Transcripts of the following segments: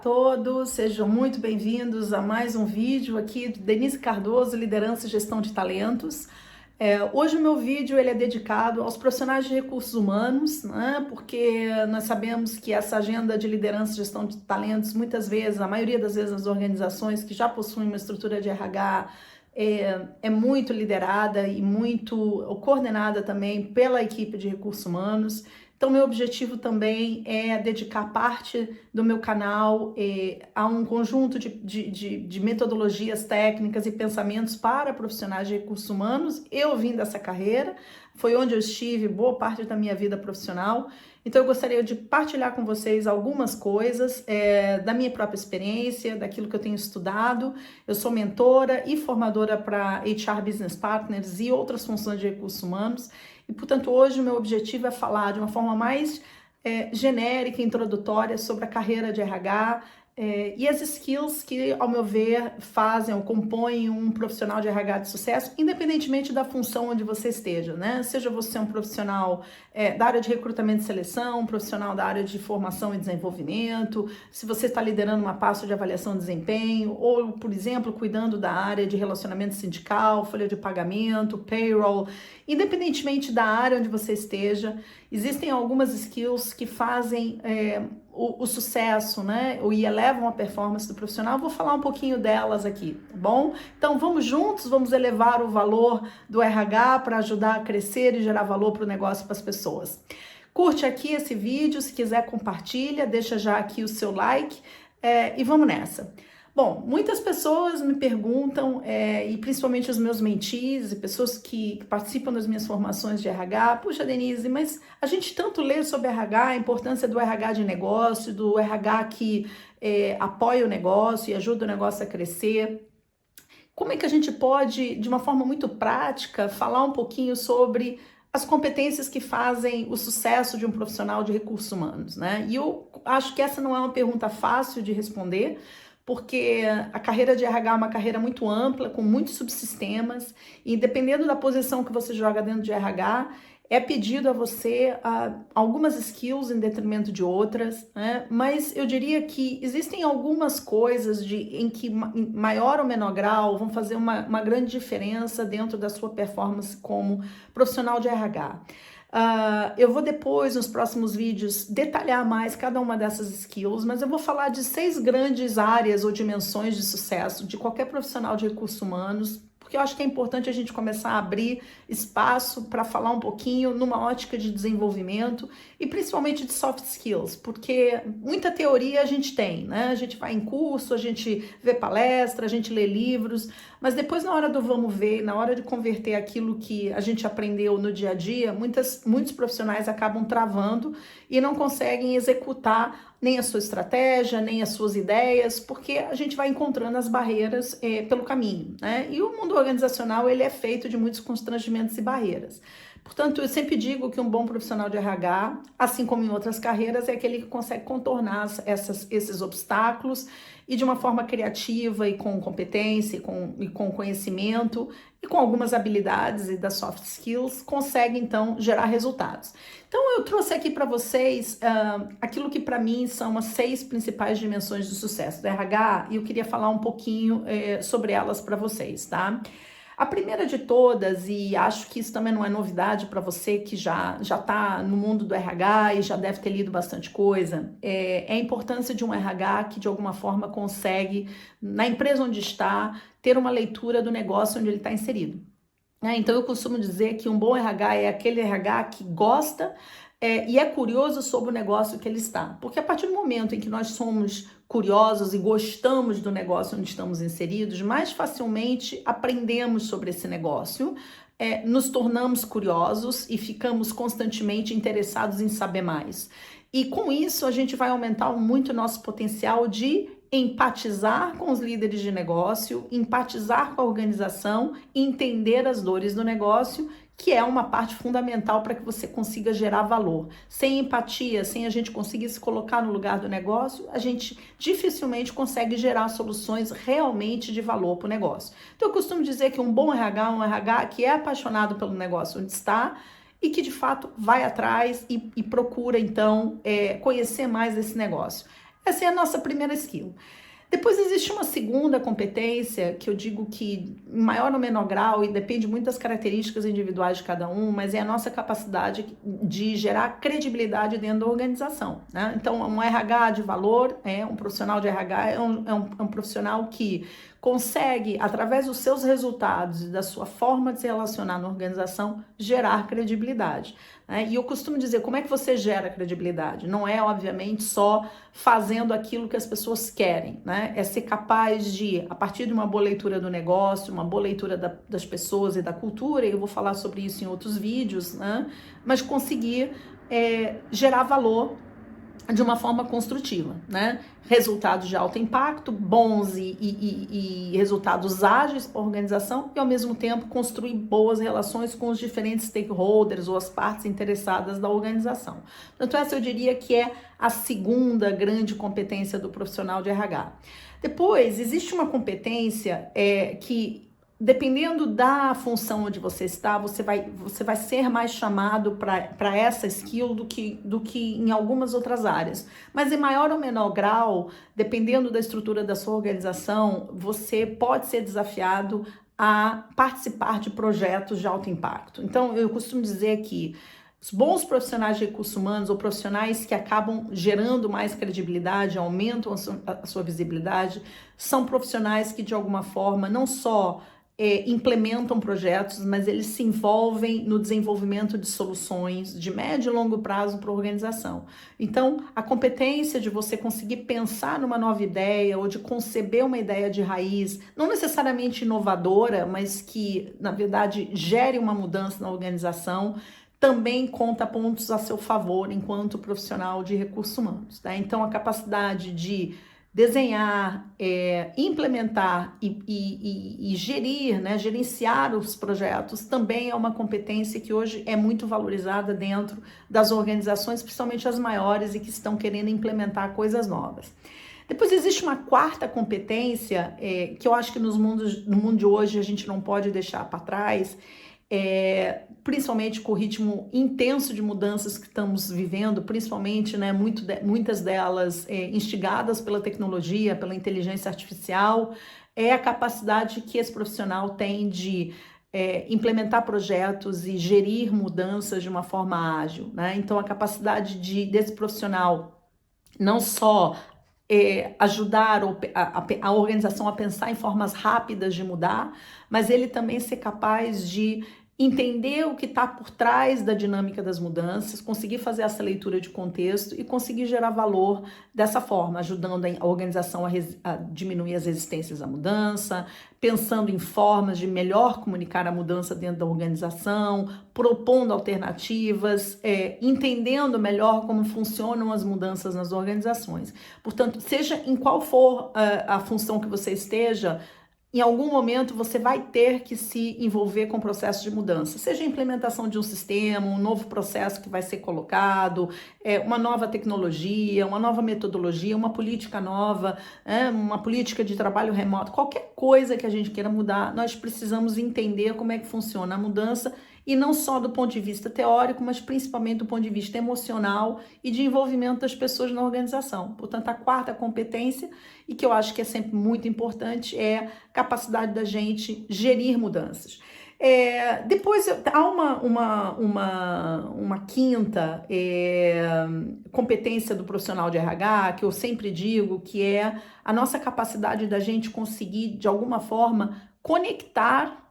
todos, sejam muito bem-vindos a mais um vídeo aqui de Denise Cardoso, Liderança e Gestão de Talentos. Hoje o meu vídeo ele é dedicado aos profissionais de recursos humanos, né? Porque nós sabemos que essa agenda de liderança e gestão de talentos, muitas vezes, a maioria das vezes, as organizações que já possuem uma estrutura de RH é muito liderada e muito coordenada também pela equipe de recursos humanos. Então, meu objetivo também é dedicar parte do meu canal a um conjunto de metodologias técnicas e pensamentos para profissionais de recursos humanos. Eu vim dessa carreira, foi onde eu estive boa parte da minha vida profissional. Então, eu gostaria de partilhar com vocês algumas coisas da minha própria experiência, daquilo que eu tenho estudado. Eu sou mentora e formadora para HR Business Partners e outras funções de recursos humanos. E, portanto, hoje o meu objetivo é falar de uma forma mais genérica e introdutória sobre a carreira de RH e as skills que, ao meu ver, fazem ou compõem um profissional de RH de sucesso, independentemente da função onde você esteja, né? Seja você um profissional da área de recrutamento e seleção, um profissional da área de formação e desenvolvimento, se você está liderando uma pasta de avaliação de desempenho, ou, por exemplo, cuidando da área de relacionamento sindical, folha de pagamento, payroll, independentemente da área onde você esteja, existem algumas skills que fazem o sucesso, né? E elevam a performance do profissional. Vou falar um pouquinho delas aqui, tá bom? Então vamos juntos, vamos elevar o valor do RH para ajudar a crescer e gerar valor para o negócio, para as pessoas. Curte aqui esse vídeo, se quiser compartilha, deixa já aqui o seu like e vamos nessa. Bom, muitas pessoas me perguntam, e principalmente os meus mentees e pessoas que participam das minhas formações de RH, puxa, Denise, mas a gente tanto lê sobre RH, a importância do RH de negócio, do RH que apoia o negócio e ajuda o negócio a crescer. Como é que a gente pode, de uma forma muito prática, falar um pouquinho sobre as competências que fazem o sucesso de um profissional de recursos humanos, né? E eu acho que essa não é uma pergunta fácil de responder, porque a carreira de RH é uma carreira muito ampla, com muitos subsistemas, e dependendo da posição que você joga dentro de RH, é pedido a você algumas skills em detrimento de outras, né? Mas eu diria que existem algumas coisas em que, em maior ou menor grau, vão fazer uma grande diferença dentro da sua performance como profissional de RH. Eu vou depois, nos próximos vídeos, detalhar mais cada uma dessas skills, mas eu vou falar de 6 grandes áreas ou dimensões de sucesso de qualquer profissional de recursos humanos, porque eu acho que é importante a gente começar a abrir espaço para falar um pouquinho numa ótica de desenvolvimento e principalmente de soft skills, porque muita teoria a gente tem, né? A gente vai em curso, a gente vê palestra, a gente lê livros, mas depois na hora do vamos ver, na hora de converter aquilo que a gente aprendeu no dia a dia, muitos profissionais acabam travando e não conseguem executar nem a sua estratégia, nem as suas ideias, porque a gente vai encontrando as barreiras pelo caminho, né? E o mundo organizacional, ele é feito de muitos constrangimentos e barreiras. Portanto, eu sempre digo que um bom profissional de RH, assim como em outras carreiras, é aquele que consegue contornar esses obstáculos e de uma forma criativa e com competência e com conhecimento e com algumas habilidades e das soft skills, consegue então gerar resultados. Então eu trouxe aqui para vocês aquilo que para mim são as 6 principais dimensões do sucesso do RH e eu queria falar um pouquinho sobre elas para vocês, tá? A primeira de todas, e acho que isso também não é novidade para você que já está no mundo do RH e já deve ter lido bastante coisa, é a importância de um RH que de alguma forma consegue, na empresa onde está, ter uma leitura do negócio onde ele está inserido. Então eu costumo dizer que um bom RH é aquele RH que gosta e é curioso sobre o negócio que ele está. Porque a partir do momento em que nós somos curiosos e gostamos do negócio onde estamos inseridos, mais facilmente aprendemos sobre esse negócio, nos tornamos curiosos e ficamos constantemente interessados em saber mais. E com isso a gente vai aumentar muito o nosso potencial de empatizar com os líderes de negócio, empatizar com a organização, entender as dores do negócio, que é uma parte fundamental para que você consiga gerar valor. Sem empatia, sem a gente conseguir se colocar no lugar do negócio, a gente dificilmente consegue gerar soluções realmente de valor para o negócio. Então eu costumo dizer que um bom RH é um RH que é apaixonado pelo negócio onde está e que de fato vai atrás e procura então conhecer mais desse negócio. Essa é a nossa primeira skill. Depois existe uma segunda competência que eu digo que em maior ou menor grau, e depende muito das características individuais de cada um, mas é a nossa capacidade de gerar credibilidade dentro da organização, né? Então, um RH de valor, um profissional de RH é um profissional que consegue, através dos seus resultados e da sua forma de se relacionar na organização, gerar credibilidade. E eu costumo dizer, como é que você gera credibilidade? Não é, obviamente, só fazendo aquilo que as pessoas querem, né? É ser capaz de, a partir de uma boa leitura do negócio, uma boa leitura das pessoas e da cultura, e eu vou falar sobre isso em outros vídeos, né? Mas conseguir gerar valor de uma forma construtiva, né? Resultados de alto impacto, bons e resultados ágeis para a organização e, ao mesmo tempo, construir boas relações com os diferentes stakeholders ou as partes interessadas da organização. Então, essa eu diria que é a segunda grande competência do profissional de RH. Depois, existe uma competência que, dependendo da função onde você está, você vai ser mais chamado para essa skill do que em algumas outras áreas. Mas em maior ou menor grau, dependendo da estrutura da sua organização, você pode ser desafiado a participar de projetos de alto impacto. Então, eu costumo dizer que os bons profissionais de recursos humanos ou profissionais que acabam gerando mais credibilidade, aumentam a sua visibilidade, são profissionais que, de alguma forma, não só implementam projetos, mas eles se envolvem no desenvolvimento de soluções de médio e longo prazo para a organização. Então, a competência de você conseguir pensar numa nova ideia ou de conceber uma ideia de raiz, não necessariamente inovadora, mas que, na verdade, gere uma mudança na organização, também conta pontos a seu favor enquanto profissional de recursos humanos, tá? Então, a capacidade de desenhar, implementar e gerir, né, gerenciar os projetos também é uma competência que hoje é muito valorizada dentro das organizações, principalmente as maiores e que estão querendo implementar coisas novas. Depois existe uma quarta competência que eu acho que no mundo de hoje a gente não pode deixar para trás, principalmente com o ritmo intenso de mudanças que estamos vivendo, principalmente, né, muitas delas instigadas pela tecnologia, pela inteligência artificial, é a capacidade que esse profissional tem de implementar projetos e gerir mudanças de uma forma ágil, né? Então, a capacidade desse profissional não só ajudar a organização a pensar em formas rápidas de mudar, mas ele também ser capaz de entender o que está por trás da dinâmica das mudanças, conseguir fazer essa leitura de contexto e conseguir gerar valor dessa forma, ajudando a organização a diminuir as resistências à mudança, pensando em formas de melhor comunicar a mudança dentro da organização, propondo alternativas, entendendo melhor como funcionam as mudanças nas organizações. Portanto, seja em qual for a função que você esteja, em algum momento você vai ter que se envolver com o processo de mudança, seja a implementação de um sistema, um novo processo que vai ser colocado, uma nova tecnologia, uma nova metodologia, uma política nova, uma política de trabalho remoto, qualquer coisa que a gente queira mudar, nós precisamos entender como é que funciona a mudança, e não só do ponto de vista teórico, mas principalmente do ponto de vista emocional e de envolvimento das pessoas na organização. Portanto, a quarta competência, e que eu acho que é sempre muito importante, é a capacidade da gente gerir mudanças. Depois há uma quinta competência do profissional de RH, que eu sempre digo, que é a nossa capacidade da gente conseguir, de alguma forma, conectar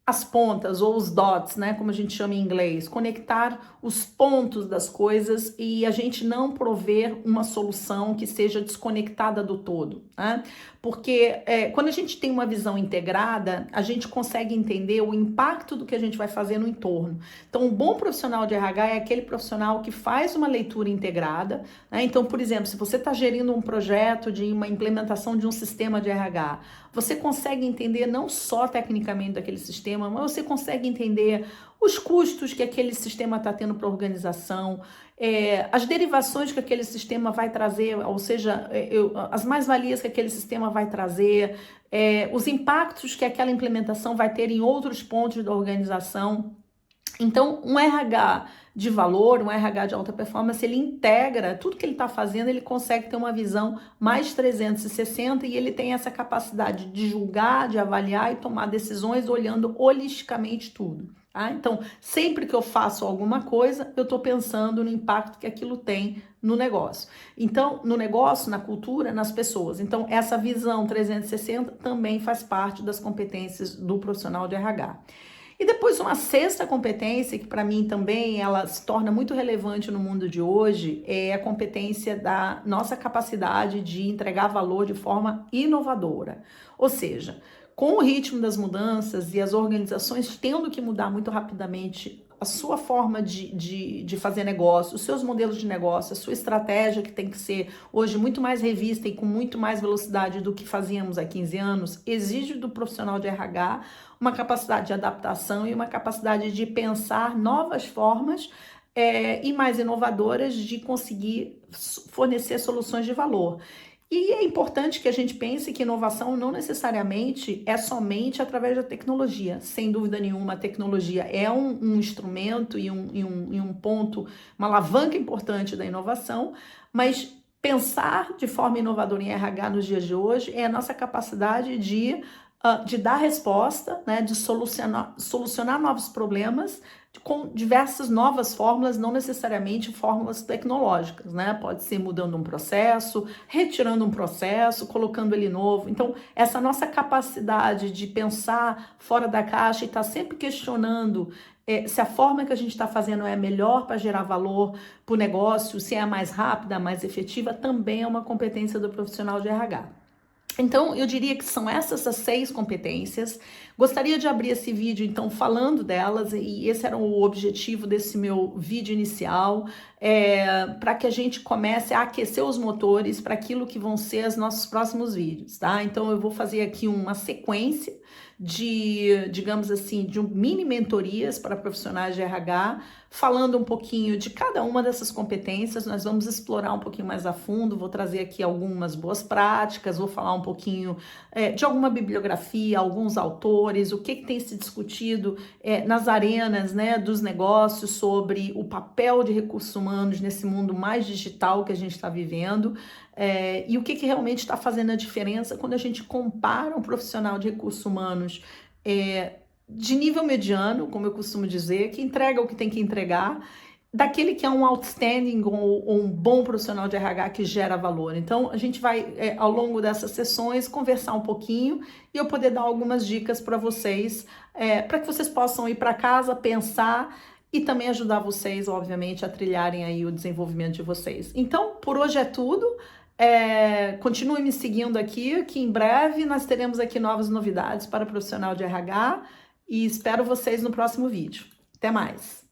as pontas ou os dots, né, como a gente chama em inglês, conectar os pontos das coisas e a gente não prover uma solução que seja desconectada do todo, né? Porque quando a gente tem uma visão integrada, a gente consegue entender o impacto do que a gente vai fazer no entorno. Então, um bom profissional de RH é aquele profissional que faz uma leitura integrada, né? Então, por exemplo, se você está gerindo um projeto de uma implementação de um sistema de RH, você consegue entender não só tecnicamente daquele sistema, mas você consegue entender os custos que aquele sistema está tendo para a organização, as derivações que aquele sistema vai trazer, ou seja, as mais-valias que aquele sistema vai trazer, os impactos que aquela implementação vai ter em outros pontos da organização. Então, um RH de valor, um RH de alta performance, ele integra tudo que ele está fazendo, ele consegue ter uma visão mais 360 e ele tem essa capacidade de julgar, de avaliar e tomar decisões olhando holisticamente tudo. Tá? Então, sempre que eu faço alguma coisa, eu estou pensando no impacto que aquilo tem no negócio. Então, no negócio, na cultura, nas pessoas. Então, essa visão 360 também faz parte das competências do profissional de RH. E depois uma sexta competência, que para mim também ela se torna muito relevante no mundo de hoje, é a competência da nossa capacidade de entregar valor de forma inovadora. Ou seja, com o ritmo das mudanças e as organizações tendo que mudar muito rapidamente a sua forma de fazer negócio, os seus modelos de negócio, a sua estratégia que tem que ser hoje muito mais revista e com muito mais velocidade do que fazíamos há 15 anos, exige do profissional de RH uma capacidade de adaptação e uma capacidade de pensar novas formas e mais inovadoras de conseguir fornecer soluções de valor. E é importante que a gente pense que inovação não necessariamente é somente através da tecnologia. Sem dúvida nenhuma, a tecnologia é um instrumento e um ponto, uma alavanca importante da inovação, mas pensar de forma inovadora em RH nos dias de hoje é a nossa capacidade de dar resposta, né, de solucionar novos problemas com diversas novas fórmulas, não necessariamente fórmulas tecnológicas, né? Pode ser mudando um processo, retirando um processo, colocando ele novo. Então, essa nossa capacidade de pensar fora da caixa e estar sempre questionando se a forma que a gente está fazendo é a melhor para gerar valor para o negócio, se é a mais rápida, a mais efetiva, também é uma competência do profissional de RH. Então, eu diria que são essas as 6 competências. Gostaria de abrir esse vídeo, então, falando delas, e esse era o objetivo desse meu vídeo inicial, para que a gente comece a aquecer os motores para aquilo que vão ser os nossos próximos vídeos, tá? Então, eu vou fazer aqui uma sequência de, digamos assim, de mini mentorias para profissionais de RH, falando um pouquinho de cada uma dessas competências. Nós vamos explorar um pouquinho mais a fundo, vou trazer aqui algumas boas práticas, vou falar um pouquinho de alguma bibliografia, alguns autores, o que tem se discutido nas arenas, né, dos negócios sobre o papel de recursos humanos nesse mundo mais digital que a gente está vivendo. E o que realmente está fazendo a diferença quando a gente compara um profissional de recursos humanos de nível mediano, como eu costumo dizer, que entrega o que tem que entregar, daquele que é um outstanding ou um bom profissional de RH que gera valor. Então, a gente vai, ao longo dessas sessões, conversar um pouquinho e eu poder dar algumas dicas para vocês, para que vocês possam ir para casa, pensar e também ajudar vocês, obviamente, a trilharem aí o desenvolvimento de vocês. Então, por hoje é tudo. Continue me seguindo aqui, que em breve nós teremos aqui novas novidades para o profissional de RH e espero vocês no próximo vídeo. Até mais!